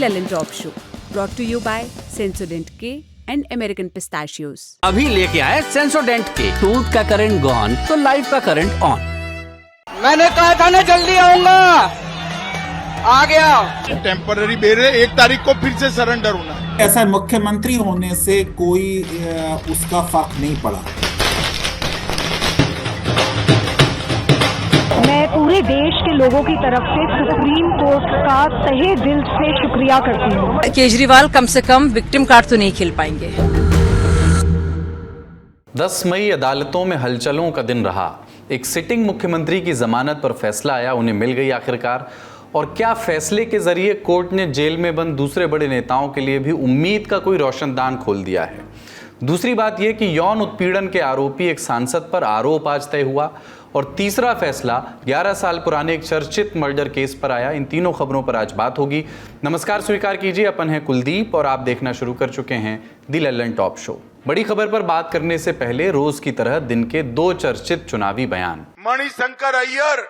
Lellen Talk Show, brought to you by Sensodyne K and American Pistachios. अभी लेके आए सेंसोडेंट के। टूथ का करंट गॉन तो लाइफ का करंट ऑन। मैंने कहा था ना जल्दी आऊंगा, आ गया। टेम्पररी बेरे 1 तारीख को फिर से सरेंडर होना है। ऐसा मुख्यमंत्री होने से कोई उसका फर्क नहीं पड़ा। मैं पूरे देश के लोगों की तरफ से सुप्रीम कोर्ट का तहे दिल से शुक्रिया करती हूँ। केजरीवाल कम से कम विक्टिम कार्ड तो नहीं खेल पाएंगे। 10 मई अदालतों में हलचलों का दिन रहा। एक सिटिंग मुख्यमंत्री की जमानत पर फैसला आया, उन्हें मिल गई आखिरकार। और क्या फैसले के जरिए कोर्ट ने जेल में बंद दूसरे बड़े नेताओं के लिए भी उम्मीद का कोई रोशनदान खोल दिया है। दूसरी बात यह कि यौन उत्पीड़न के आरोपी एक सांसद पर आरोप आज तय हुआ। और तीसरा फैसला 11 साल पुराने एक चर्चित मर्डर केस पर आया। इन तीनों खबरों पर आज बात होगी। नमस्कार, स्वीकार कीजिए, अपन हैं कुलदीप और आप देखना शुरू कर चुके हैं दी लल्लन टॉप शो। बड़ी खबर पर बात करने से पहले रोज की तरह दिन के 2 चर्चित चुनावी बयान। मणिशंकर अय्यर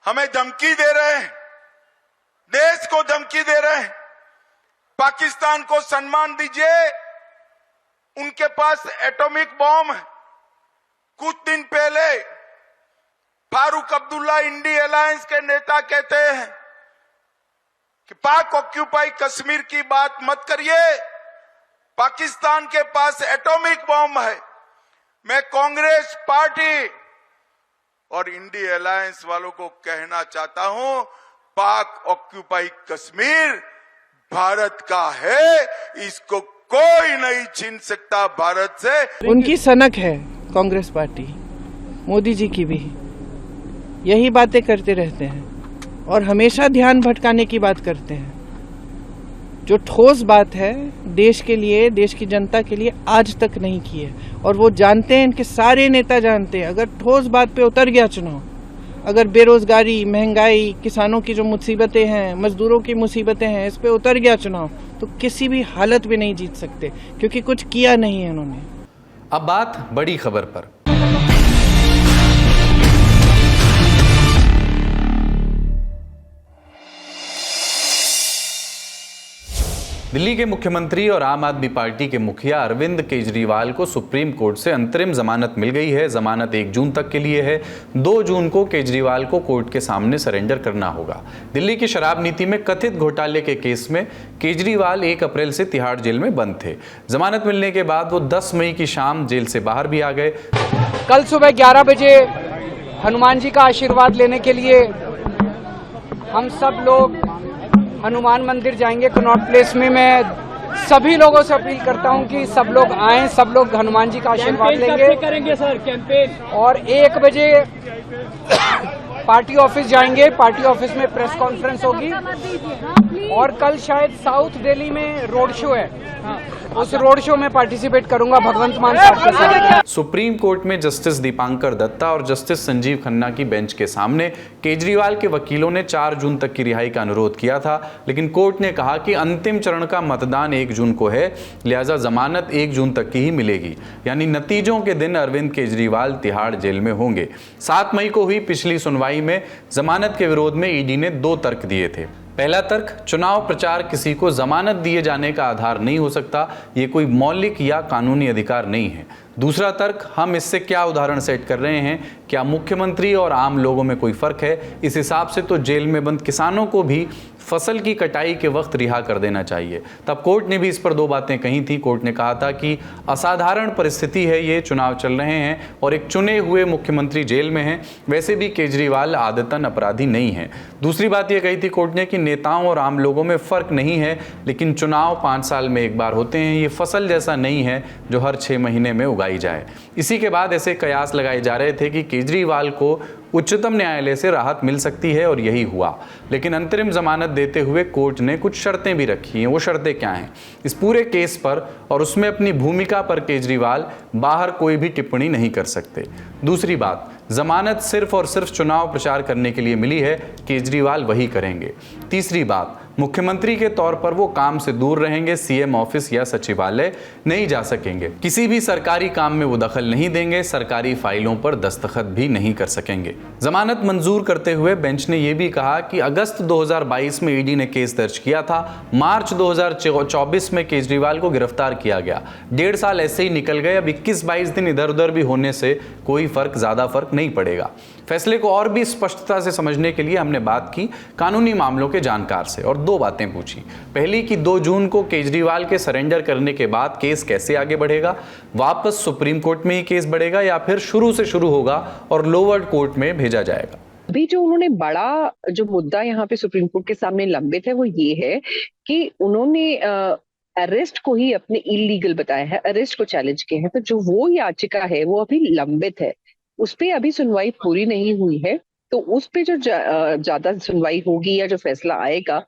हमें धमकी दे रहे हैं, देश को धमकी दे रहे हैं, पाकिस्तान को सम्मान दीजिए, उनके पास एटॉमिक बॉम्ब है। कुछ दिन पहले फारूक अब्दुल्ला इंडी अलायंस के नेता कहते हैं कि पाक ऑक्यूपाई कश्मीर की बात मत करिए, पाकिस्तान के पास एटॉमिक बॉम्ब है। मैं कांग्रेस पार्टी और इंडी अलायंस वालों को कहना चाहता हूं, पाक ऑक्यूपाई कश्मीर भारत का है, इसको कोई नहीं छीन सकता भारत से। उनकी सनक है कांग्रेस पार्टी, मोदी जी की भी यही बातें करते रहते हैं और हमेशा ध्यान भटकाने की बात करते हैं। जो ठोस बात है देश के लिए, देश की जनता के लिए आज तक नहीं की है। और वो जानते हैं, इनके सारे नेता जानते हैं, अगर ठोस बात पे उतर गया चुनाव, अगर बेरोजगारी, महंगाई, किसानों की जो मुसीबतें हैं, मजदूरों की मुसीबतें हैं, इस पे उतर गया चुनाव तो किसी भी हालत में नहीं जीत सकते, क्योंकि कुछ किया नहीं है उन्होंने। अब बात बड़ी खबर पर। दिल्ली के मुख्यमंत्री और आम आदमी पार्टी के मुखिया अरविंद केजरीवाल को सुप्रीम कोर्ट से अंतरिम जमानत मिल गई है। जमानत 1 जून तक के लिए है। 2 जून को केजरीवाल को कोर्ट के सामने सरेंडर करना होगा। दिल्ली की शराब नीति में कथित घोटाले के केस में केजरीवाल 1 अप्रैल से तिहाड़ जेल में बंद थे। जमानत मिलने के बाद वो 10 मई की शाम जेल से बाहर भी आ गए। कल सुबह 11 बजे हनुमान जी का आशीर्वाद लेने के लिए हम सब लोग हनुमान मंदिर जाएंगे कनॉट प्लेस में। मैं सभी लोगों से अपील करता हूं कि सब लोग आएं, सब लोग हनुमान जी का आशीर्वाद लेंगे। करेंगे सर कैंपेन। और 1 बजे पार्टी ऑफिस जाएंगे, पार्टी ऑफिस में प्रेस कॉन्फ्रेंस होगी। और कल शायद साउथ दिल्ली में रोड शो है, उस रोड शो में पार्टिसिपेट करूंगा भगवंत मान साहब के साथ। सुप्रीम कोर्ट में जस्टिस दीपांकर दत्ता और जस्टिस संजीव खन्ना की बेंच के सामने केजरीवाल के वकीलों ने 4 जून तक की रिहाई का अनुरोध किया था, लेकिन कोर्ट ने कहा कि अंतिम चरण का मतदान 1 जून को है, लिहाजा जमानत 1 जून तक की ही मिलेगी। यानी नतीजों के दिन अरविंद केजरीवाल तिहाड़ जेल में होंगे। 7 मई को हुई पिछली सुनवाई में जमानत के विरोध में ईडी ने 2 तर्क दिए थे। पहला तर्क, चुनाव प्रचार किसी को जमानत दिए जाने का आधार नहीं हो सकता, ये कोई मौलिक या कानूनी अधिकार नहीं है। दूसरा तर्क, हम इससे क्या उदाहरण सेट कर रहे हैं, क्या मुख्यमंत्री और आम लोगों में कोई फर्क है? इस हिसाब से तो जेल में बंद किसानों को भी फसल की कटाई के वक्त रिहा कर देना चाहिए। तब कोर्ट ने भी इस पर 2 बातें कही थी। कोर्ट ने कहा था कि असाधारण परिस्थिति है, ये चुनाव चल रहे हैं और एक चुने हुए मुख्यमंत्री जेल में हैं। वैसे भी केजरीवाल आदतन अपराधी नहीं है। दूसरी बात यह कही थी कोर्ट ने कि नेताओं और आम लोगों में फर्क नहीं है, लेकिन चुनाव 5 साल में एक बार होते हैं, ये फसल जैसा नहीं है जो हर 6 महीने में उगाई जाए। इसी के बाद ऐसे कयास लगाए जा रहे थे कि केजरीवाल को उच्चतम न्यायालय से राहत मिल सकती है और यही हुआ। लेकिन अंतरिम जमानत देते हुए कोर्ट ने कुछ शर्तें भी रखी हैं। वो शर्तें क्या हैं? इस पूरे केस पर और उसमें अपनी भूमिका पर केजरीवाल बाहर कोई भी टिप्पणी नहीं कर सकते। दूसरी बात, जमानत सिर्फ और सिर्फ चुनाव प्रचार करने के लिए मिली है, केजरीवाल वही करेंगे। तीसरी बात, मुख्यमंत्री के तौर पर वो काम से दूर रहेंगे, सीएम ऑफिस या सचिवालय नहीं जा सकेंगे, किसी भी सरकारी काम में वो दखल नहीं देंगे, सरकारी फाइलों पर दस्तखत भी नहीं कर सकेंगे। जमानत मंजूर करते हुए बेंच ने यह भी कहा कि अगस्त 2022 में ईडी ने केस दर्ज किया था, मार्च 2024 में केजरीवाल को गिरफ्तार किया गया, 1.5 साल ऐसे ही निकल गए। अब 21-22 दिन इधर उधर भी होने से कोई ज्यादा फर्क नहीं पड़ेगा। फैसले को और भी स्पष्टता से समझने के लिए हमने बात की कानूनी मामलों के जानकार से और 2 बातें पूछी। पहली कि 2 जून को केजरीवाल के सरेंडर करने के बाद केस कैसे आगे बढ़ेगा, वापस सुप्रीम कोर्ट में ही केस बढ़ेगा या फिर शुरू से शुरू होगा और लोअर कोर्ट में भेजा जाएगा। अभी जो उन्होंने बड़ा जो मुद्दा यहाँ पे सुप्रीम कोर्ट के सामने लंबित है वो ये है कि उन्होंने अरेस्ट को ही अपने इलीगल बताया है, अरेस्ट को चैलेंज किया है। तो जो वो याचिका है वो अभी लंबित है, उस पे अभी सुनवाई पूरी नहीं हुई है। तो उस पे जो ज्यादा सुनवाई होगी या जो फैसला आएगा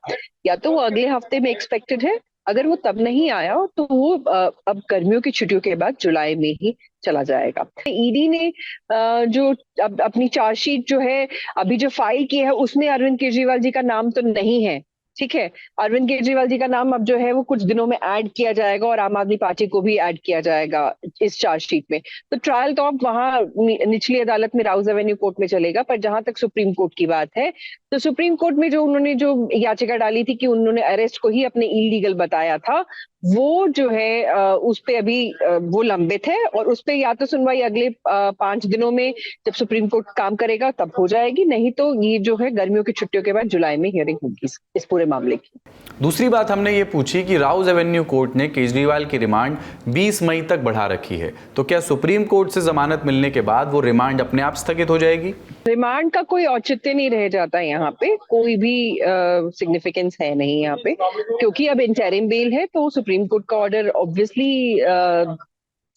या तो वो अगले हफ्ते में एक्सपेक्टेड है, अगर वो तब नहीं आया तो वो अब गर्मियों की छुट्टियों के बाद जुलाई में ही चला जाएगा। ईडी ने जो अब अपनी चार्जशीट जो है अभी जो फाइल की है उसमें अरविंद केजरीवाल जी का नाम तो नहीं है, ठीक है। अरविंद केजरीवाल जी का नाम अब जो है वो कुछ दिनों में ऐड किया जाएगा और आम आदमी पार्टी को भी ऐड किया जाएगा इस चार्जशीट में। तो ट्रायल तो अब वहां निचली अदालत में राउज एवेन्यू कोर्ट में चलेगा। पर जहां तक सुप्रीम कोर्ट की बात है तो सुप्रीम कोर्ट में जो उन्होंने जो याचिका डाली थी कि उन्होंने अरेस्ट को ही अपने इलीगल बताया था, वो जो है उस पे अभी वो लंबित है और उस पे या तो सुनवाई अगले 5 दिनों में जब सुप्रीम कोर्ट काम करेगा तब हो जाएगी, नहीं तो ये जो है गर्मियों की छुट्टियों के बाद जुलाई में हियरिंग होगी इस पूरे मामले की। दूसरी बात हमने ये पूछी कि राउज एवेन्यू कोर्ट ने केजरीवाल की रिमांड 20 मई तक बढ़ा रखी है, तो क्या सुप्रीम कोर्ट से जमानत मिलने के बाद वो रिमांड अपने आप स्थगित हो जाएगी? रिमांड का कोई औचित्य नहीं रह जाता, यहाँ पे कोई भी सिग्निफिकेंस है नहीं यहाँ पे, क्योंकि अब इंटरिम बेल है तो सुप्रीम कोर्ट का ऑर्डर ऑब्वियसली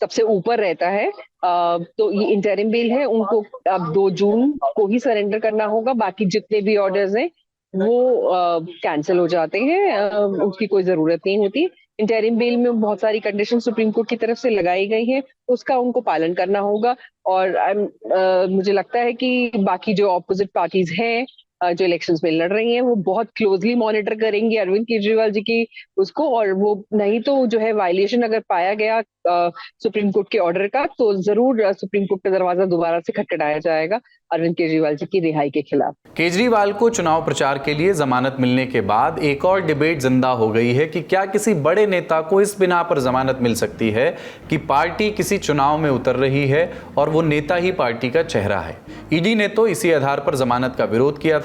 सबसे ऊपर रहता है। तो ये इंटरिम बेल है, उनको अब 2 जून को ही सरेंडर करना होगा, बाकी जितने भी ऑर्डर्स हैं वो कैंसिल हो जाते हैं, उसकी कोई जरूरत नहीं होती। इंटरिम बेल में बहुत सारी कंडीशन सुप्रीम कोर्ट की तरफ से लगाई गई है, उसका उनको पालन करना होगा। और मुझे लगता है कि बाकी जो ऑपोजिट पार्टीज हैं जो इलेक्शंस में लड़ रही हैं वो बहुत क्लोजली मॉनिटर करेंगी अरविंद केजरीवाल जी की उसको, और वो नहीं तो जो है वायलेशन अगर पाया गया सुप्रीम कोर्ट के ऑर्डर का तो जरूर सुप्रीम कोर्ट का दरवाजा दोबारा से खटखटाया जाएगा अरविंद केजरीवाल जी की रिहाई के खिलाफ। केजरीवाल को चुनाव प्रचार के लिए जमानत मिलने के बाद एक और डिबेट जिंदा हो गई है कि क्या किसी बड़े नेता को इस बिना पर जमानत मिल सकती है कि पार्टी किसी चुनाव में उतर रही है और वो नेता ही पार्टी का चेहरा है। ईडी ने तो इसी आधार पर जमानत का विरोध किया था।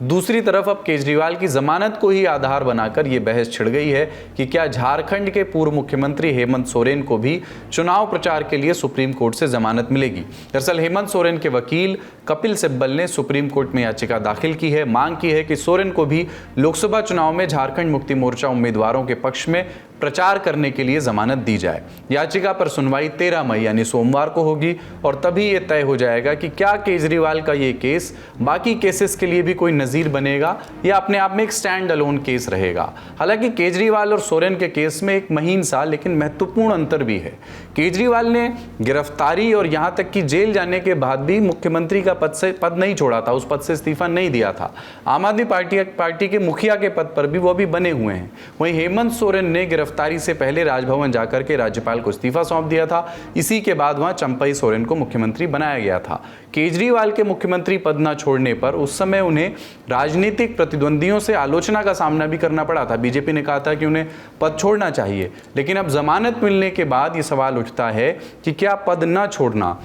दूसरी तरफ अब केजरीवाल की जमानत को ही आधार बनाकर यह बहस छिड़ गई है कि क्या झारखंड के पूर्व मुख्यमंत्री हेमंत सोरेन को भी चुनाव प्रचार के लिए सुप्रीम कोर्ट से जमानत मिलेगी। दरअसल हेमंत सोरेन के वकील कपिल सिब्बल ने सुप्रीम कोर्ट में याचिका दाखिल की है, मांग की है कि सोरेन को भी लोकसभा चुनाव में झारखंड मुक्ति मोर्चा उम्मीदवारों के पक्ष में प्रचार करने के लिए जमानत दी जाए। याचिका पर सुनवाई 13 मई यानी सोमवार को होगी और तभी यह तय हो जाएगा कि क्या केजरीवाल का ये केस बाकी केसेस के लिए भी कोई नजीर बनेगा या अपने आप में एक स्टैंड अलोन केस रहेगा। हालांकि केजरीवाल और सोरेन के केस में एक महीन सा लेकिन महत्वपूर्ण अंतर भी है। केजरीवाल ने गिरफ्तारी और यहां तक कि जेल जाने के बाद भी मुख्यमंत्री का पद नहीं छोड़ा था, उस पद से इस्तीफा नहीं दिया था। आम आदमी पार्टी के मुखिया के पद पर भी वो अभी बने हुए हैं। वहीं हेमंत सोरेन ने गिरफ्तारी से पहले राजभवन जाकर के राज्यपाल को इस्तीफा सौंप दिया था। इसी के बाद वहां चंपई सोरेन को मुख्यमंत्री बनाया गया था। केजरीवाल के मुख्यमंत्री पद न छोड़ने पर उस समय उन्हें राजनीतिक प्रतिद्वंदियों से आलोचना का सामना भी करना पड़ा था। बीजेपी ने कहा था कि उन्हें पद छोड़ना चाहिए, लेकिन अब जमानत मिलने के बाद यह सवाल उठता है कि क्या पद न छोड़ना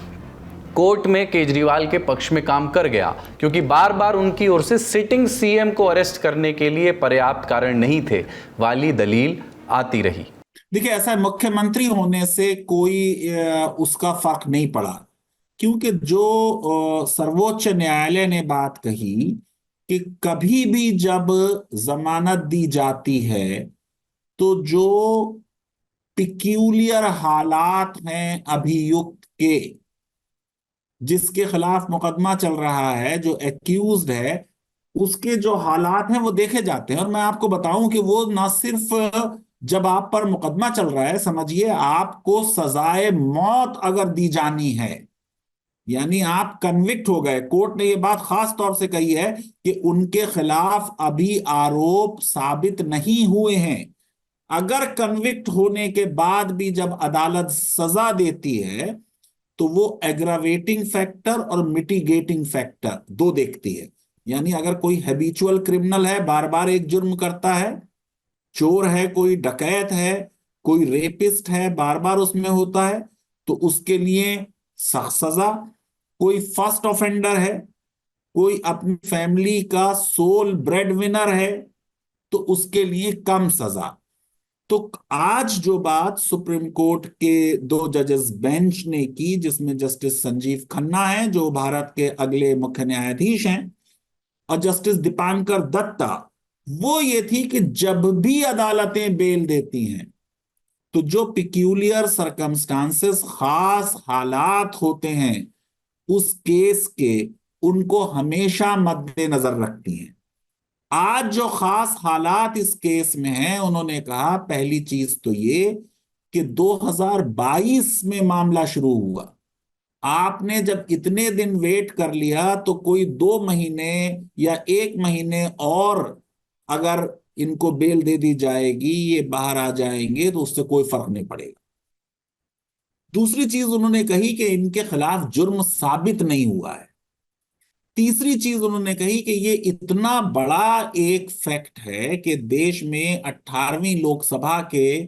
कोर्ट में केजरीवाल के पक्ष में काम कर गया, क्योंकि बार बार उनकी ओर से सिटिंग सीएम को अरेस्ट करने के लिए पर्याप्त कारण नहीं थे वाली दलील आती रही। देखिए, ऐसा मुख्यमंत्री होने से कोई उसका फर्क नहीं पड़ा, क्योंकि जो सर्वोच्च न्यायालय ने बात कही कि कभी भी जब जमानत दी जाती है तो जो पिक्यूलियर हालात हैं अभियुक्त के, जिसके खिलाफ मुकदमा चल रहा है, जो एक्यूज्ड है, उसके जो हालात हैं वो देखे जाते हैं। और मैं आपको बताऊं कि वो ना सिर्फ जब आप पर मुकदमा चल रहा है, समझिए आपको सजाए मौत अगर दी जानी है यानी आप कन्विक्ट हो गए। कोर्ट ने ये बात खास तौर से कही है कि उनके खिलाफ अभी आरोप साबित नहीं हुए हैं। अगर कन्विक्ट होने के बाद भी जब अदालत सजा देती है तो वो एग्रावेटिंग फैक्टर और मिटिगेटिंग फैक्टर दो देखती है। यानी अगर कोई हैबिचुअल क्रिमिनल है, बार बार एक जुर्म करता है, चोर है, कोई डकैत है, कोई रेपिस्ट है, बार बार उसमें होता है, तो उसके लिए सख्त सजा। कोई फर्स्ट ऑफेंडर है, कोई अपनी फैमिली का सोल ब्रेड विनर है, तो उसके लिए कम सजा। तो आज जो बात सुप्रीम कोर्ट के 2 जजेस बेंच ने की, जिसमें जस्टिस संजीव खन्ना हैं जो भारत के अगले मुख्य न्यायाधीश हैं, और जस्टिस दीपांकर दत्ता, वो ये थी कि जब भी अदालतें बेल देती हैं तो जो पिक्यूलियर सर्कमस्टांसेस, खास हालात होते हैं उस केस के, उनको हमेशा मद्देनजर रखती हैं। आज जो खास हालात इस केस में हैं, उन्होंने कहा पहली चीज तो ये कि 2022 में मामला शुरू हुआ। आपने जब इतने दिन वेट कर लिया तो कोई 2 महीने या 1 महीने और अगर इनको बेल दे दी जाएगी, ये बाहर आ जाएंगे, तो उससे कोई फर्क नहीं पड़ेगा। दूसरी चीज उन्होंने कही कि इनके खिलाफ जुर्म साबित नहीं हुआ है। तीसरी चीज उन्होंने कही कि ये इतना बड़ा एक फैक्ट है कि देश में 18वीं लोकसभा के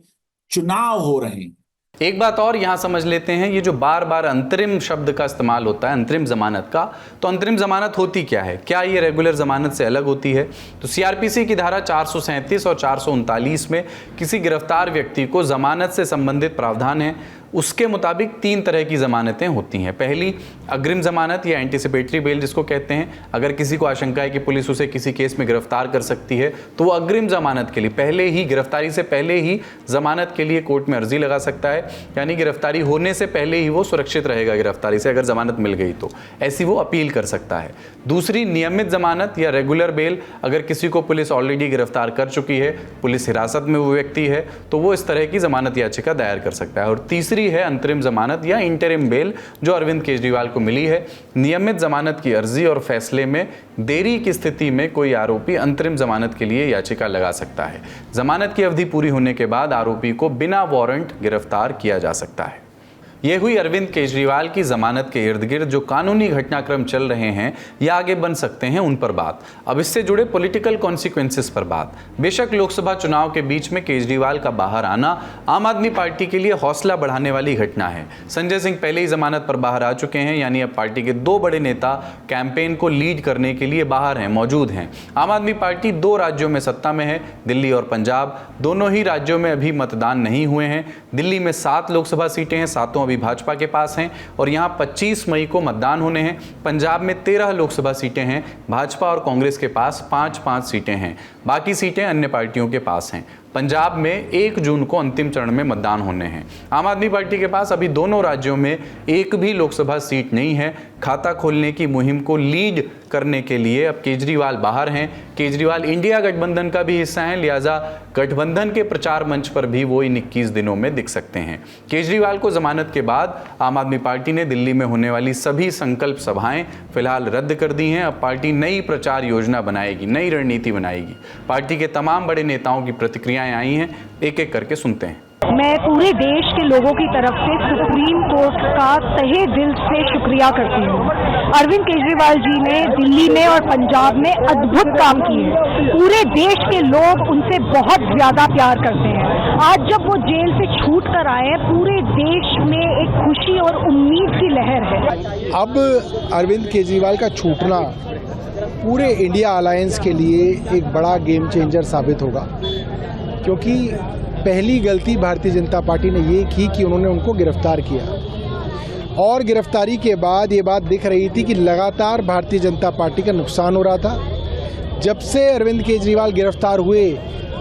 चुनाव हो रहे हैं। एक बात और यहां समझ लेते हैं, ये जो बार बार अंतरिम शब्द का इस्तेमाल होता है, अंतरिम जमानत का, तो अंतरिम जमानत होती क्या है? क्या ये रेगुलर जमानत से अलग होती है? तो सीआरपीसी की धारा 437 और 439 में किसी गिरफ्तार व्यक्ति को जमानत से संबंधित प्रावधान है। उसके मुताबिक 3 तरह की जमानतें होती हैं। पहली अग्रिम जमानत या एंटीसिपेटरी बेल जिसको कहते हैं। अगर किसी को आशंका है कि पुलिस उसे किसी केस में गिरफ्तार कर सकती है तो वो अग्रिम जमानत के लिए पहले ही, गिरफ्तारी से पहले ही जमानत के लिए कोर्ट में अर्जी लगा सकता है। यानी गिरफ्तारी होने से पहले ही वो सुरक्षित रहेगा गिरफ्तारी से, अगर जमानत मिल गई तो ऐसी वो अपील कर सकता है। दूसरी नियमित जमानत या रेगुलर बेल, अगर किसी को पुलिस ऑलरेडी गिरफ्तार कर चुकी है, पुलिस हिरासत में वो व्यक्ति है, तो वो इस तरह की जमानत याचिका दायर कर सकता है। और तीसरी है अंतरिम जमानत या इंटरिम बेल, जो अरविंद केजरीवाल को मिली है। नियमित जमानत की अर्जी और फैसले में देरी की स्थिति में कोई आरोपी अंतरिम जमानत के लिए याचिका लगा सकता है। जमानत की अवधि पूरी होने के बाद आरोपी को बिना वारंट गिरफ्तार किया जा सकता है। ये हुई अरविंद केजरीवाल की जमानत के इर्द गिर्द जो कानूनी घटनाक्रम चल रहे हैं या आगे बन सकते हैं उन पर बात। अब इससे जुड़े पॉलिटिकल कॉन्सिक्वेंसेस पर बात। बेशक लोकसभा चुनाव के बीच में केजरीवाल का बाहर आना आम आदमी पार्टी के लिए हौसला बढ़ाने वाली घटना है। संजय सिंह पहले ही जमानत पर बाहर आ चुके हैं, यानी अब पार्टी के 2 बड़े नेता कैंपेन को लीड करने के लिए बाहर हैं, मौजूद हैं। आम आदमी पार्टी 2 राज्यों में सत्ता में है, दिल्ली और पंजाब। दोनों ही राज्यों में अभी मतदान नहीं हुए हैं। दिल्ली में 7 लोकसभा सीटें हैं, 7 भाजपा के पास हैं और यहां 25 मई को मतदान होने हैं। पंजाब में 13 लोकसभा सीटें हैं, भाजपा और कांग्रेस के पास 5-5 सीटें हैं, बाकी सीटें अन्य पार्टियों के पास हैं। पंजाब में 1 जून को अंतिम चरण में मतदान होने हैं। आम आदमी पार्टी के पास अभी दोनों राज्यों में एक भी लोकसभा सीट नहीं है। खाता खोलने की मुहिम को लीड करने के लिए अब केजरीवाल बाहर हैं। केजरीवाल इंडिया गठबंधन का भी हिस्सा हैं, लिहाजा गठबंधन के प्रचार मंच पर भी वो इन 21 दिनों में दिख सकते हैं। केजरीवाल को जमानत के बाद आम आदमी पार्टी ने दिल्ली में होने वाली सभी संकल्प सभाएं फिलहाल रद्द कर दी हैं। अब पार्टी नई प्रचार योजना बनाएगी, नई रणनीति बनाएगी। पार्टी के तमाम बड़े नेताओं की प्रतिक्रियाएं आई हैं, एक-एक करके सुनते हैं। मैं पूरे देश के लोगों की तरफ से सुप्रीम कोर्ट का तहे दिल से शुक्रिया करती हूँ। अरविंद केजरीवाल जी ने दिल्ली में और पंजाब में अद्भुत काम किए। पूरे देश के लोग उनसे बहुत ज्यादा प्यार करते हैं। आज जब वो जेल से छूट कर आए हैं, पूरे देश में एक खुशी और उम्मीद की लहर है। अब अरविंद केजरीवाल का छूटना पूरे इंडिया अलायंस के लिए एक बड़ा गेम चेंजर साबित होगा, क्योंकि पहली गलती भारतीय जनता पार्टी ने ये की कि उन्होंने उनको गिरफ्तार किया और गिरफ्तारी के बाद ये बात दिख रही थी कि लगातार भारतीय जनता पार्टी का नुकसान हो रहा था। जब से अरविंद केजरीवाल गिरफ्तार हुए,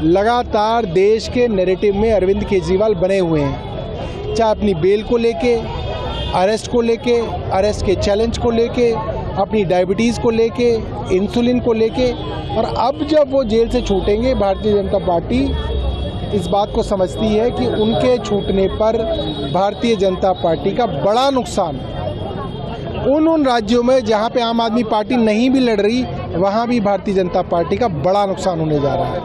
लगातार देश के नैरेटिव में अरविंद केजरीवाल बने हुए हैं, चाहे अपनी बेल को लेके, अरेस्ट को लेके, अरेस्ट के चैलेंज को लेके, अपनी डायबिटीज़ को लेके, इंसुलिन को लेके। और अब जब वो जेल से छूटेंगे, भारतीय जनता पार्टी इस बात को समझती है कि उनके छूटने पर भारतीय जनता पार्टी का बड़ा नुकसान उन राज्यों में जहां पे आम आदमी पार्टी नहीं भी लड़ रही, वहां भी भारतीय जनता पार्टी का बड़ा नुकसान होने जा रहा है।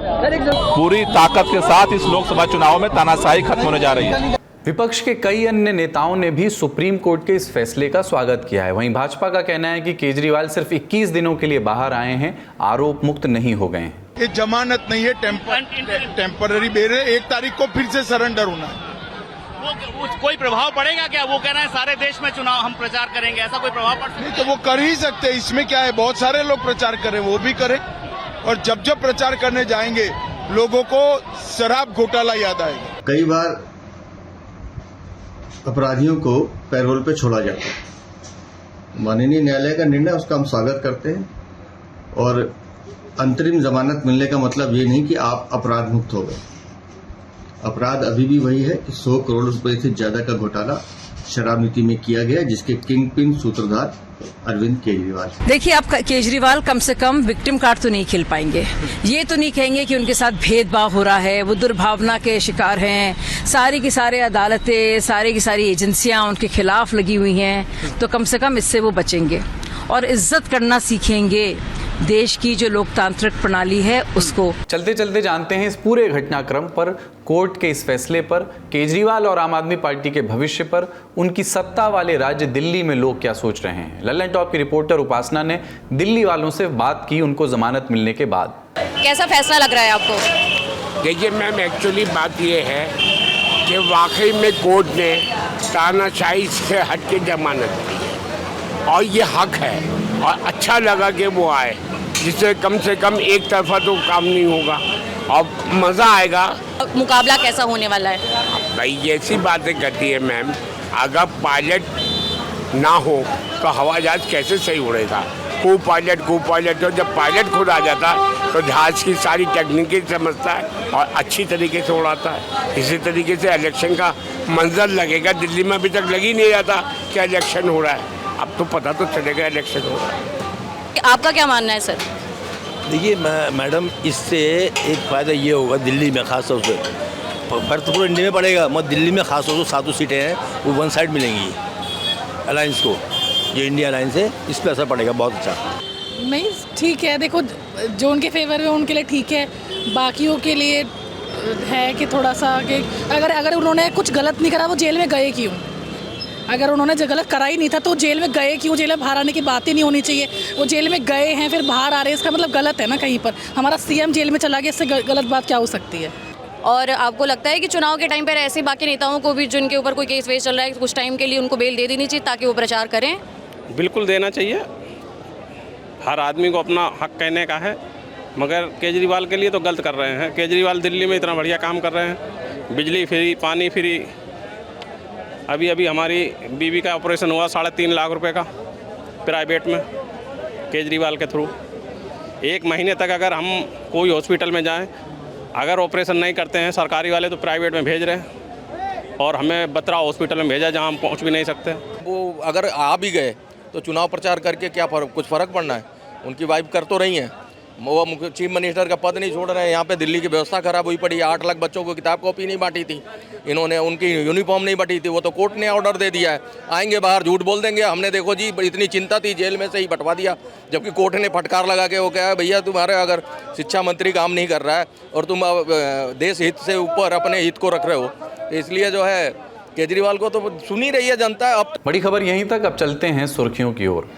पूरी ताकत के साथ इस लोकसभा चुनाव में तानाशाही खत्म होने जा रही है। विपक्ष के कई अन्य नेताओं ने भी सुप्रीम कोर्ट के इस फैसले का स्वागत किया है। वहीं भाजपा का कहना है कि केजरीवाल सिर्फ 21 दिनों के लिए बाहर आए हैं, आरोप मुक्त नहीं हो गए हैं। ये जमानत नहीं है, टेम्पररी बेल है, 1 तारीख को फिर से सरेंडर होना है। कोई प्रभाव पड़ेगा क्या? वो कह रहे हैं सारे देश में चुनाव हम प्रचार करेंगे, ऐसा कोई प्रभाव पड़? नहीं तो वो कर ही सकते, इसमें क्या है, बहुत सारे लोग प्रचार करें, वो भी करें। और जब जब प्रचार करने जाएंगे लोगों को शराब घोटाला याद आएगा। कई बार अपराधियों को पैरोल पे छोड़ा जाता है। माननीय न्यायालय का निर्णय उसका हम स्वागत करते हैं और अंतरिम जमानत मिलने का मतलब ये नहीं कि आप अपराध मुक्त हो गए। अपराध अभी भी वही है कि 100 करोड़ रुपए से ज्यादा का घोटाला शराब नीति में किया गया, जिसके किंग पिन सूत्रधार अरविंद केजरीवाल। देखिए, आप केजरीवाल कम से कम विक्टिम कार्ड तो नहीं खेल पाएंगे। ये तो नहीं कहेंगे कि उनके साथ भेदभाव हो रहा है, वो दुर्भावना के शिकार हैं, सारी की सारी अदालतें, सारी की सारी एजेंसियां उनके खिलाफ लगी हुई हैं। तो कम से कम इससे वो बचेंगे और इज्जत करना सीखेंगे देश की जो लोकतांत्रिक प्रणाली है उसको। चलते चलते जानते हैं इस पूरे घटनाक्रम पर, कोर्ट के इस फैसले पर, केजरीवाल और आम आदमी पार्टी के भविष्य पर, उनकी सत्ता वाले राज्य दिल्ली में लोग क्या सोच रहे हैं। लल्लन टॉप की रिपोर्टर उपासना ने दिल्ली वालों से बात की उनको जमानत मिलने के बाद। कैसा फैसला लग रहा है आपको? देखिए मैम, एक्चुअली बात ये है कि वाकई में कोर्ट ने तानाशाही से हट के जमानत दी और ये हक है और अच्छा लगा कि वो आए, जिससे कम से कम एक तरफा तो काम नहीं होगा और मज़ा आएगा। मुकाबला कैसा होने वाला है? भाई ऐसी बातें करती है मैम, अगर पायलट ना हो तो हवाई जहाज कैसे सही उड़ेगा। को पायलट तो जब पायलट खुद आ जाता है तो जहाज की सारी टेक्निकें समझता है और अच्छी तरीके से उड़ाता है। इसी तरीके से इलेक्शन का मंजर लगेगा। दिल्ली में अभी तक लग ही नहीं जाता कि इलेक्शन हो रहा है, अब तो पता तो चलेगा इलेक्शन हो रहा है। आपका क्या मानना है सर? देखिए मैडम, इससे एक फ़ायदा ये होगा दिल्ली में, खास तौर से फर्क तो पूरे इंडिया में पड़ेगा, मगर दिल्ली में खास तौर से 7 सीटें हैं वो वन साइड मिलेंगी अलायंस को, ये इंडिया अलायंस है, इस पर असर पड़ेगा बहुत अच्छा। नहीं ठीक है, देखो जो उनके फेवर में उनके लिए ठीक है, बाकियों के लिए है कि थोड़ा सा कि अगर उन्होंने कुछ गलत नहीं करा वो जेल में गए क्यों? अगर उन्होंने जो गलत करा ही नहीं था तो जेल में गए क्यों? जेल में बाहर आने की बात ही नहीं होनी चाहिए। वो जेल में गए हैं फिर बाहर आ रहे हैं, इसका मतलब गलत है ना कहीं पर। हमारा सीएम जेल में चला गया, इससे गलत बात क्या हो सकती है? और आपको लगता है कि चुनाव के टाइम पर ऐसे बाकी नेताओं को भी जिनके ऊपर कोई केस वेस चल रहा है कुछ टाइम के लिए उनको बेल दे देनी चाहिए ताकि वो प्रचार करें? बिल्कुल देना चाहिए, हर आदमी को अपना हक कहने का है, मगर केजरीवाल के लिए तो गलत कर रहे हैं। केजरीवाल दिल्ली में इतना बढ़िया काम कर रहे हैं, बिजली फ्री, पानी फ्री। अभी हमारी बीवी का ऑपरेशन हुआ 3.5 लाख रुपए का प्राइवेट में केजरीवाल के थ्रू। 1 महीने तक अगर हम कोई हॉस्पिटल में जाएं, अगर ऑपरेशन नहीं करते हैं सरकारी वाले तो प्राइवेट में भेज रहे हैं और हमें बत्रा हॉस्पिटल में भेजा जहां हम पहुंच भी नहीं सकते। वो अगर आ भी गए तो चुनाव प्रचार करके क्या कुछ फ़र्क पड़ना है? उनकी वाइफ कर तो रही हैं, वो चीफ मिनिस्टर का पद नहीं छोड़ रहे हैं। यहाँ पे दिल्ली की व्यवस्था खराब हुई पड़ी, 8 लाख बच्चों को किताब कॉपी नहीं बांटी थी इन्होंने, उनकी यूनिफॉर्म नहीं बांटी थी, वो तो कोर्ट ने ऑर्डर दे दिया है। आएंगे बाहर झूठ बोल देंगे, हमने देखो जी इतनी चिंता थी जेल में से ही बंटवा दिया, जबकि कोर्ट ने फटकार लगा के वो कहा है भैया तुम्हारे अगर शिक्षा मंत्री काम नहीं कर रहा है और तुम देश हित से ऊपर अपने हित को रख रहे हो, तो इसलिए जो है केजरीवाल को तो सुन ही रही है जनता। अब बड़ी खबर यहीं तक, अब चलते हैं सुर्खियों की ओर।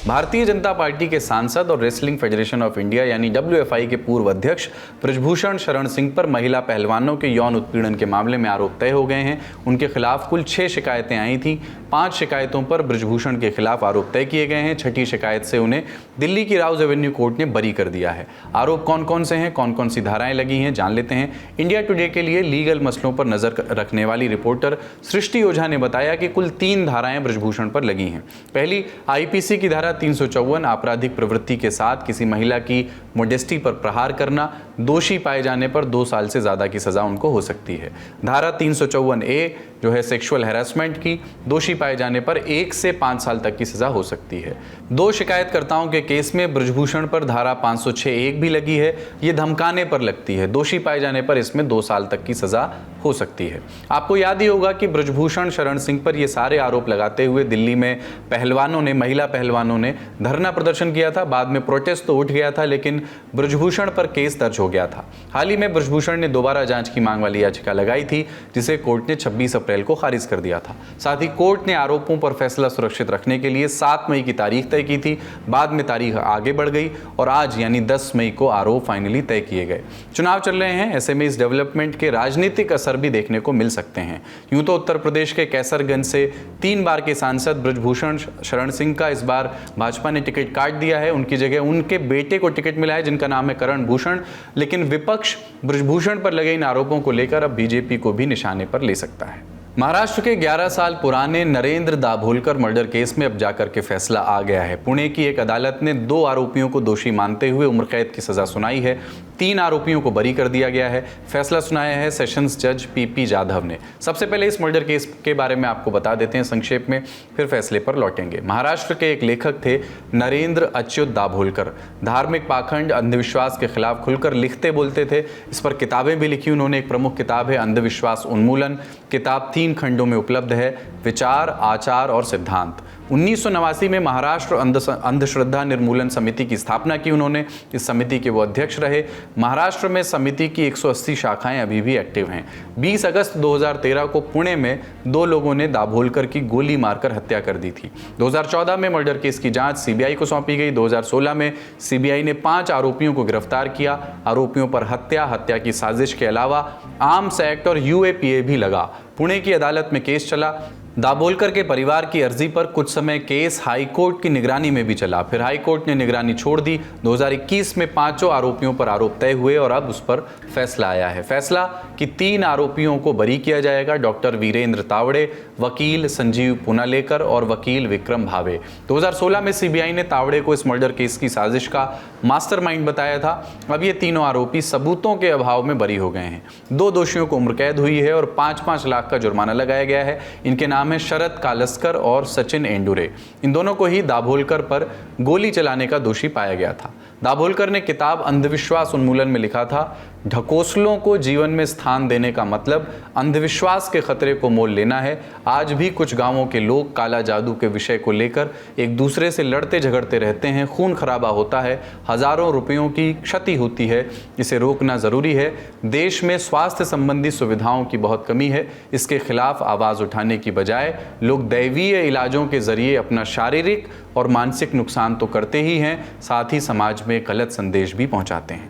भारतीय जनता पार्टी के सांसद और रेसलिंग फेडरेशन ऑफ इंडिया यानी WFI के पूर्व अध्यक्ष बृजभूषण शरण सिंह पर महिला पहलवानों के यौन उत्पीड़न के मामले में आरोप तय हो गए हैं। उनके खिलाफ कुल 6 शिकायतें आई थीं। 5 शिकायतों पर बृजभूषण के खिलाफ आरोप तय किए गए हैं। 6ठी शिकायत से उन्हें दिल्ली की राउज एवेन्यू कोर्ट ने बरी कर दिया है। आरोप कौन कौन से हैं, कौन कौन सी धाराएं लगी हैं, जान लेते हैं। इंडिया टुडे के लिए लीगल मसलों पर नजर रखने वाली रिपोर्टर सृष्टि ओझा ने बताया कि कुल 3 धाराएं बृजभूषण पर लगी हैं। पहली IPC की धारा 354 आपराधिक प्रवृत्ति के साथ किसी महिला की मोडेस्टी पर प्रहार करना, दोषी पाए जाने पर 2 साल से ज्यादा की सजा उनको हो सकती है। धारा 354A जो है सेक्सुअल हैरेसमेंट की। दोषी पाए जाने पर 1 से 5 साल तक की सजा हो सकती है। 2 शिकायतकर्ताओं के केस में बृजभूषण पर धारा 506(1) भी लगी है। ये धमकाने पर लगती है। दोषी पाए जाने पर इसमें 2 साल तक की सजा हो सकती है। आपको याद ही होगा कि बृजभूषण शरण सिंह पर ये सारे आरोप लगाते हुए दिल्ली में महिला पहलवानों ने धरना प्रदर्शन किया था। बाद में प्रोटेस्ट तो उठ गया था, लेकिन बृजभूषण पर केस दर्ज हो गया था। हाल ही में बृजभूषण ने दोबारा जांच की मांग वाली याचिका लगाई थी, जिसे कोर्ट ने 26 अप्रैल को खारिज कर दिया था। साथ ही कोर्ट ने आरोपों पर फैसला सुरक्षित रखने के लिए 7 मई की तारीख तय की थी। बाद में तारीख आगे बढ़ गई और आज यानी 10 मई को आरोप फाइनली तय किए गए। चुनाव चल रहे हैं, ऐसे में इस डेवलपमेंट के राजनीतिक असर भी देखने को मिल सकते हैं। यूं तो उत्तर प्रदेश के कैसरगंज से 3 बार के सांसद बृजभूषण शरण सिंह का इस बार भाजपा ने टिकट काट दिया है। उनकी जगह उनके बेटे को टिकट मिला है, जिनका नाम है करण भूषण। लेकिन विपक्ष बृजभूषण पर लगे इन आरोपों को लेकर अब बीजेपी को भी निशाने पर ले सकता है। महाराष्ट्र के 11 साल पुराने नरेंद्र दाभोलकर मर्डर केस में अब जाकर के फैसला आ गया है। पुणे की एक अदालत ने 2 आरोपियों को दोषी मानते हुए उम्र कैद की सजा सुनाई है। 3 आरोपियों को बरी कर दिया गया है। फैसला सुनाया है सेशंस जज पीपी जाधव ने। सबसे पहले इस मर्डर केस के बारे में आपको बता देते हैं संक्षेप में, फिर फैसले पर लौटेंगे। महाराष्ट्र के एक लेखक थे नरेंद्र अच्युत दाभोलकर। धार्मिक पाखंड, अंधविश्वास के खिलाफ खुलकर लिखते बोलते थे। इस पर किताबें भी लिखी उन्होंने। एक प्रमुख किताब है अंधविश्वास उन्मूलन। किताब 3 खंडों में उपलब्ध है, विचार, आचार और सिद्धांत। 1989 में महाराष्ट्र अंधश्रद्धा निर्मूलन समिति की स्थापना की उन्होंने। इस समिति के वो अध्यक्ष रहे। महाराष्ट्र में समिति की 180 शाखाएं अभी भी एक्टिव हैं। 20 अगस्त 2013 को पुणे में 2 लोगों ने दाभोलकर की गोली मारकर हत्या कर दी थी। 2014 में मर्डर केस की जांच सीबीआई को सौंपी गई। 2016 में सीबीआई ने 5 आरोपियों को गिरफ्तार किया। आरोपियों पर हत्या की साजिश के अलावा आर्म्स एक्ट और यूएपीए भी लगा। पुणे की अदालत में केस चला। दाभोलकर के परिवार की अर्जी पर कुछ समय केस हाईकोर्ट की निगरानी में भी चला, फिर हाईकोर्ट ने निगरानी छोड़ दी। 2021 में 5 आरोपियों पर आरोप तय हुए और अब उस पर फैसला आया है। फैसला कि 3 आरोपियों को बरी किया जाएगा, डॉक्टर वीरेंद्र तावड़े, वकील संजीव पुनालेकर और वकील विक्रम भावे। 2016 में सीबीआई ने तावड़े को इस मर्डर केस की साजिश का मास्टरमाइंड बताया था। अब ये तीनों आरोपी सबूतों के अभाव में बरी हो गए हैं। 2 दोषियों को उम्र कैद हुई है और 5-5 लाख का जुर्माना लगाया गया है। इनके नाम है शरद कालस्कर और सचिन एंडुरे। इन दोनों को ही दाभोलकर पर गोली चलाने का दोषी पाया गया था। दाभोलकर ने किताब अंधविश्वास उन्मूलन में लिखा था, ढकोसलों को जीवन में स्थान देने का मतलब अंधविश्वास के खतरे को मोल लेना है। आज भी कुछ गांवों के लोग काला जादू के विषय को लेकर एक दूसरे से लड़ते झगड़ते रहते हैं। खून खराबा होता है, हजारों रुपयों की क्षति होती है। इसे रोकना जरूरी है। देश में स्वास्थ्य संबंधी सुविधाओं की बहुत कमी है। इसके खिलाफ आवाज उठाने की बजाय लोग दैवीय इलाजों के जरिए अपना शारीरिक और मानसिक नुकसान तो करते ही हैं, साथ ही समाज में गलत संदेश भी पहुंचाते हैं।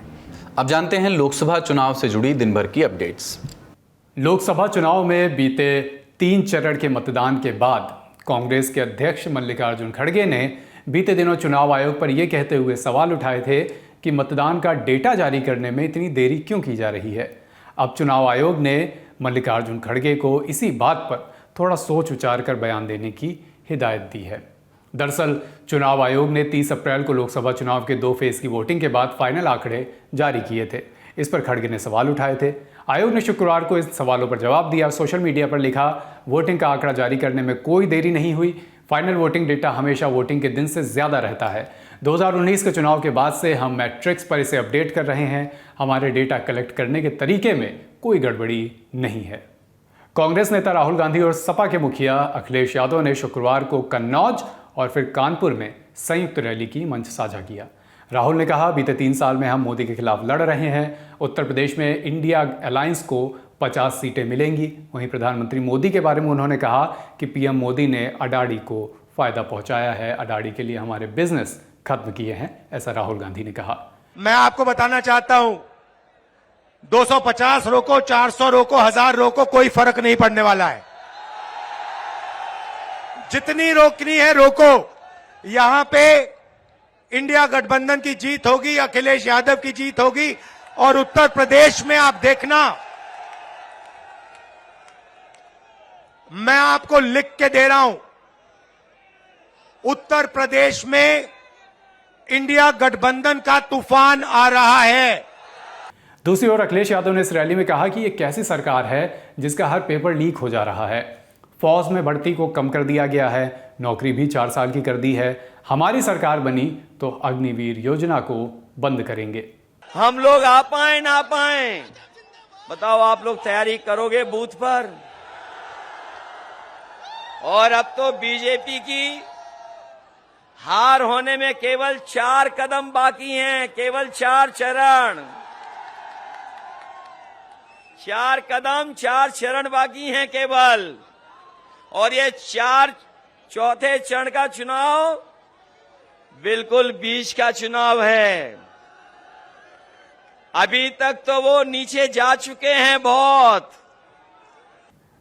अब जानते हैं लोकसभा चुनाव से जुड़ी दिन भर की अपडेट्स। लोकसभा चुनाव में बीते 3 चरण के मतदान के बाद कांग्रेस के अध्यक्ष मल्लिकार्जुन खड़गे ने बीते दिनों चुनाव आयोग पर यह कहते हुए सवाल उठाए थे कि मतदान का डेटा जारी करने में इतनी देरी क्यों की जा रही है। अब चुनाव आयोग ने मल्लिकार्जुन खड़गे को इसी बात पर थोड़ा सोच विचार कर बयान देने की हिदायत दी है। दरअसल चुनाव आयोग ने 30 अप्रैल को लोकसभा चुनाव के 2 फेज की वोटिंग के बाद फाइनल आंकड़े जारी किए थे। इस पर खड़गे ने सवाल उठाए थे। आयोग ने शुक्रवार को इस सवालों पर जवाब दिया। सोशल मीडिया पर लिखा, वोटिंग का आंकड़ा जारी करने में कोई देरी नहीं हुई। फाइनल वोटिंग डेटा हमेशा वोटिंग के दिन से ज़्यादा रहता है। 2019 के चुनाव के बाद से हम मैट्रिक्स पर इसे अपडेट कर रहे हैं। हमारे डेटा कलेक्ट करने के तरीके में कोई गड़बड़ी नहीं है। कांग्रेस नेता राहुल गांधी और सपा के मुखिया अखिलेश यादव ने शुक्रवार को कन्नौज और फिर कानपुर में संयुक्त रैली की मंच साझा किया। राहुल ने कहा, बीते 3 साल में हम मोदी के खिलाफ लड़ रहे हैं। उत्तर प्रदेश में इंडिया अलायंस को 50 सीटें मिलेंगी। वहीं प्रधानमंत्री मोदी के बारे में उन्होंने कहा कि पीएम मोदी ने अडानी को फायदा पहुंचाया है, अडानी के लिए हमारे बिजनेस खत्म किए हैं, ऐसा राहुल गांधी ने कहा। मैं आपको बताना चाहता हूं, 250 रोको, 400 रोको, 1000 रोको, कोई फर्क नहीं पड़ने वाला है। जितनी रोकनी है रोको। यहां पे इंडिया गठबंधन की जीत होगी, अखिलेश यादव की जीत होगी। और उत्तर प्रदेश में आप देखना, मैं आपको लिख के दे रहा हूं, उत्तर प्रदेश में इंडिया गठबंधन का तूफान आ रहा है। दूसरी ओर अखिलेश यादव ने इस रैली में कहा कि ये कैसी सरकार है जिसका हर पेपर लीक हो जा रहा है। फौज में भर्ती को कम कर दिया गया है, नौकरी भी 4 साल की कर दी है। हमारी सरकार बनी तो अग्निवीर योजना को बंद करेंगे। हम लोग आ पाए ना पाए, बताओ आप लोग तैयारी करोगे बूथ पर? और अब तो बीजेपी की हार होने में केवल 4 कदम बाकी हैं, केवल 4 चरण, 4 कदम 4 चरण बाकी हैं केवल। और ये 4 चौथे चरण का चुनाव बिल्कुल बीच का चुनाव है। अभी तक तो वो नीचे जा चुके हैं बहुत।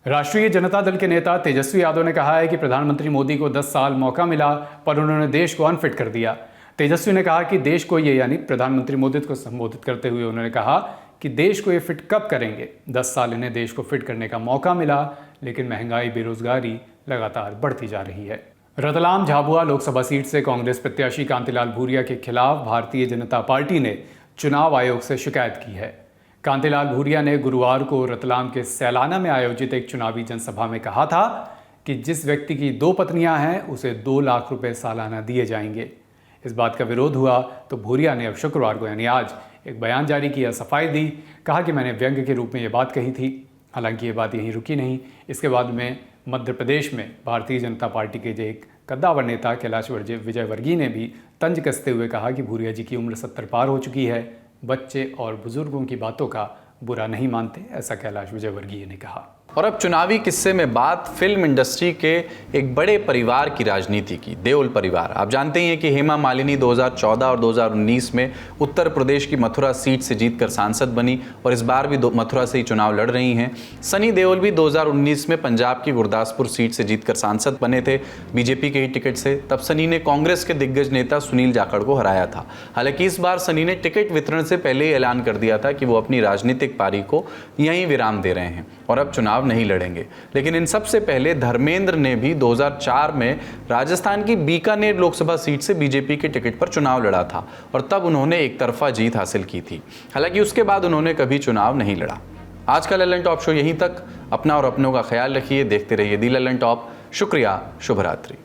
राष्ट्रीय जनता दल के नेता तेजस्वी यादव ने कहा है कि प्रधानमंत्री मोदी को 10 साल मौका मिला पर उन्होंने देश को अनफिट कर दिया। तेजस्वी ने कहा कि देश को ये, यानी प्रधानमंत्री मोदी को संबोधित करते हुए उन्होंने कहा कि देश को ये फिट कब करेंगे। 10 साल इन्हें देश को फिट करने का मौका मिला, लेकिन महंगाई, बेरोजगारी लगातार बढ़ती जा रही है। रतलाम झाबुआ लोकसभा सीट से कांग्रेस प्रत्याशी कांतिलाल भूरिया के खिलाफ भारतीय जनता पार्टी ने चुनाव आयोग से शिकायत की है। कांतिलाल भूरिया ने गुरुवार को रतलाम के सैलाना में आयोजित एक चुनावी जनसभा में कहा था कि जिस व्यक्ति की 2 पत्नियां हैं उसे 2 लाख रुपए सालाना दिए जाएंगे। इस बात का विरोध हुआ तो भूरिया ने अब शुक्रवार को, यानी आज, एक बयान जारी किया, सफाई दी, कहा कि मैंने व्यंग्य के रूप में ये बात कही थी। हालांकि ये बात यहीं रुकी नहीं। इसके बाद में मध्य प्रदेश में भारतीय जनता पार्टी के एक कद्दावर नेता कैलाश विजयवर्गीय ने भी तंज कसते हुए कहा कि भूरिया जी की उम्र 70 पार हो चुकी है, बच्चे और बुजुर्गों की बातों का बुरा नहीं मानते, ऐसा कैलाश विजयवर्गीय ने कहा। और अब चुनावी किस्से में बात फिल्म इंडस्ट्री के एक बड़े परिवार की राजनीति की, देओल परिवार। आप जानते ही हैं कि हेमा मालिनी 2014 और 2019 में उत्तर प्रदेश की मथुरा सीट से जीतकर सांसद बनी और इस बार भी मथुरा से ही चुनाव लड़ रही हैं। सनी देओल भी 2019 में पंजाब की गुरदासपुर सीट से जीतकर सांसद बने थे बीजेपी के ही टिकट से। तब सनी ने कांग्रेस के दिग्गज नेता सुनील जाखड़ को हराया था। हालांकि इस बार सनी ने टिकट वितरण से पहले ही ऐलान कर दिया था कि वो अपनी राजनीतिक पारी को यहीं विराम दे रहे हैं और अब चुनाव नहीं लड़ेंगे। लेकिन इन सबसे पहले धर्मेंद्र ने भी 2004 में राजस्थान की बीकानेर लोकसभा सीट से बीजेपी के टिकट पर चुनाव लड़ा था और तब उन्होंने एक तरफा जीत हासिल की थी। हालांकि उसके बाद उन्होंने कभी चुनाव नहीं लड़ा। आज का ललन टॉप शो यहीं तक। अपना और अपनों का ख्याल रखिए, देखते रहिए दी ललन टॉप। शुक्रिया, शुभ रात्रि।